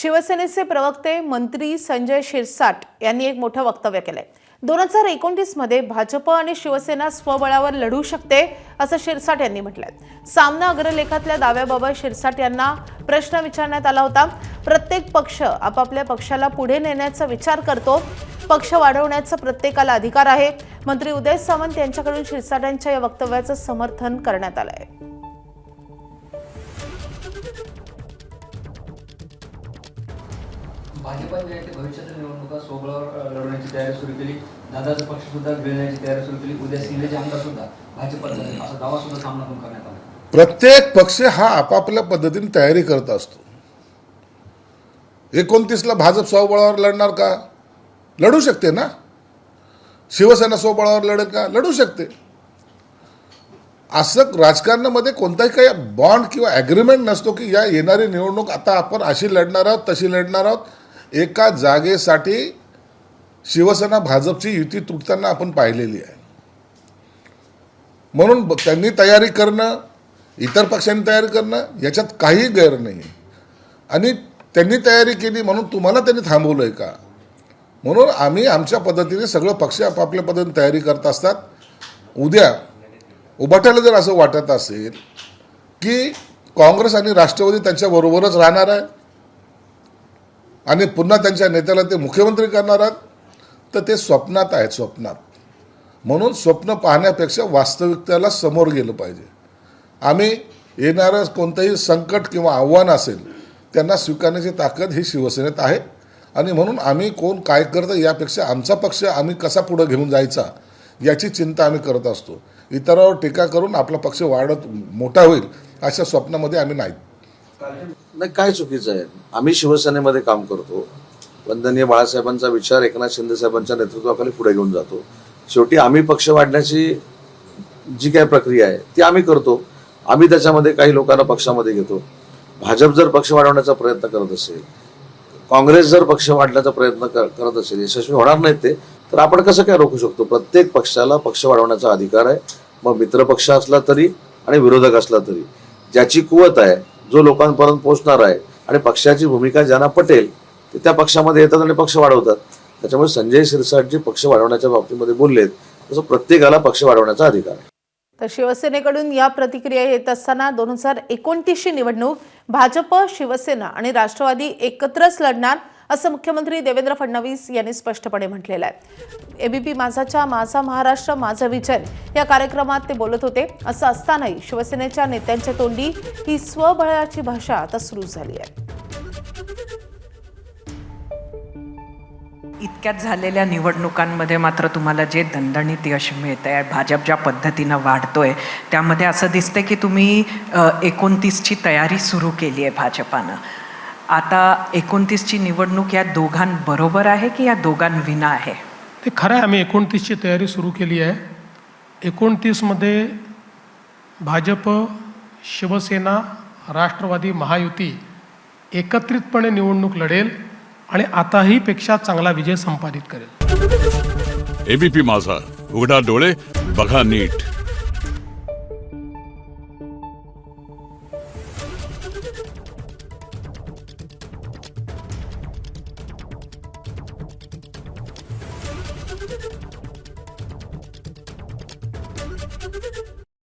शिवसेनेचे प्रवक्ते मंत्री संजय शिरसाट यांनी एक मोठं वक्तव्य केलंय। 2029 मध्ये भाजप आणि शिवसेना स्वबळावर लढू शकते असं शिरसाट यांनी म्हटलंय। सामना अग्रलेखातल्या दाव्याबाबत शिरसाट यांना प्रश्न विचारण्यात आला होता। प्रत्येक पक्ष आपापल्या पक्षाला पुढे नेण्याचा विचार करतो, पक्ष वाढवण्याचा प्रत्येकाला अधिकार आहे। मंत्री उदय सामंत यांच्याकडून शिरसाट यांच्या या वक्तव्याचं समर्थन करण्यात आलंय। भाजपने भविष्यातील निवडणुका सोबळावर लढवण्याची तयारी सुरू केली। दादाचा पक्ष सुद्धा गिळण्याची तयारी सुरू केली। उद्या शिंदेचे आमदार सुद्धा भाजपचा असा दावा सुद्धा सामना पण करण्यात आला। प्रत्येक पक्ष हा आपापल्या पद्धतीने तयारी करत असतो। 29 ला भाजप स्वबळावर लढणार का? लढू शकते ना। शिवसेना स्वबळावर लढेल का? लढू शकते। असं राजकारणामध्ये कोणताही काही बॉन्ड किंवा ॲग्रीमेंट नसतो की या येणारी निवडणूक आता आपण अशी लढणार आहोत तशी लढणार आहोत। एका जागेसाठी शिवसेना भाजपची युती तुटताना आपण पाहिलेली आहे। म्हणून त्यांनी तयारी करणं, इतर पक्षांनी तयारी करणं याच्यात काही गैर नाही। आणि त्यांनी तयारी केली म्हणून तुम्हाला त्यांनी थांबवलंय का? म्हणून आम्ही आमच्या पद्धतीने सगळं पक्ष आपापल्या पद्धतीने तयारी करत असतात। उद्या उभाट्याला जर असं वाटत असेल की काँग्रेस आणि राष्ट्रवादी त्यांच्याबरोबरच राहणार आहे आणि पुन्हा त्यांच्या नेत्याला ते मुख्यमंत्री करणार आहेत, तर ते स्वप्नात आहेत, स्वप्नात। म्हणून स्वप्न पाहण्यापेक्षा वास्तविकतेला समोर गेलं पाहिजे। आम्ही येणारं कोणतंही संकट किंवा आव्हान असेल त्यांना स्वीकारण्याची ताकद ही शिवसेनेत आहे। आणि म्हणून आम्ही कोण काय करतं यापेक्षा आमचा पक्ष आम्ही कसा पुढे घेऊन जायचा याची चिंता आम्ही करत असतो। इतरांवर टीका करून आपला पक्ष वाढत मोठा होईल अशा स्वप्नामध्ये आम्ही नाही। नाही, काय चुकीचं आहे? आम्ही शिवसेनेमध्ये काम करतो। वंदनीय बाळासाहेबांचा विचार एकनाथ शिंदे साहेबांच्या नेतृत्वाखाली पुढे घेऊन जातो। शेवटी आम्ही पक्ष वाढण्याची जी काही प्रक्रिया आहे ती आम्ही करतो। आम्ही त्याच्यामध्ये काही लोकांना पक्षामध्ये घेतो। भाजप जर पक्ष वाढवण्याचा प्रयत्न करत असेल, काँग्रेस जर पक्ष वाढण्याचा प्रयत्न करत असेल, यशस्वी होणार नाहीत ते, तर आपण कसं काय रोखू शकतो? प्रत्येक पक्षाला पक्ष वाढवण्याचा अधिकार आहे। मग मित्र पक्ष असला तरी आणि विरोधक असला तरी, ज्याची कुवत आहे, जो लोकांपर्यंत पोहोचणार आहे आणि पक्षाची भूमिका ज्यांना पटेल ते त्या पक्षामध्ये येतात आणि पक्ष वाढवतात। त्याच्यामुळे संजय शिरसाट जे पक्ष वाढवण्याच्या बाबतीमध्ये बोललेत तसं प्रत्येकाला पक्ष वाढवण्याचा अधिकार आहे। तर शिवसेनेकडून या प्रतिक्रिया येत असताना 2029 ची निवडणूक भाजप, शिवसेना आणि राष्ट्रवादी एकत्रच लढणार असं मुख्यमंत्री देवेंद्र फडणवीस यांनी स्पष्टपणे म्हटलेलं आहे। एबीपी माझाच्या माझा महाराष्ट्र माझं विजन या कार्यक्रमात ते बोलत होते। असं असतानाही शिवसेनेच्या नेत्यांच्या तोंडी ही स्वबळाची भाषा आता सुरू झाली आहे। इतक्यात झालेल्या निवडणुकांमध्ये मात्र तुम्हाला जे दणदणीत यश मिळतंय, भाजप ज्या पद्धतीनं वाढतोय, त्यामध्ये असं दिसतंय की तुम्ही 29 ची तयारी सुरू केली आहे भाजपानं। आता 29 ची निवडणूक या दोघांबरोबर आहे की या दोघांविना आहे? ते खरं आहे, आम्ही 29 ची तयारी सुरू केली आहे। 29 मध्ये भाजप, शिवसेना, राष्ट्रवादी महायुती एकत्रितपणे निवडणूक लढेल आणि आताही पेक्षा चांगला विजय संपादित करेल। एबीपी माझा, उघडा डोळे बघा नीट।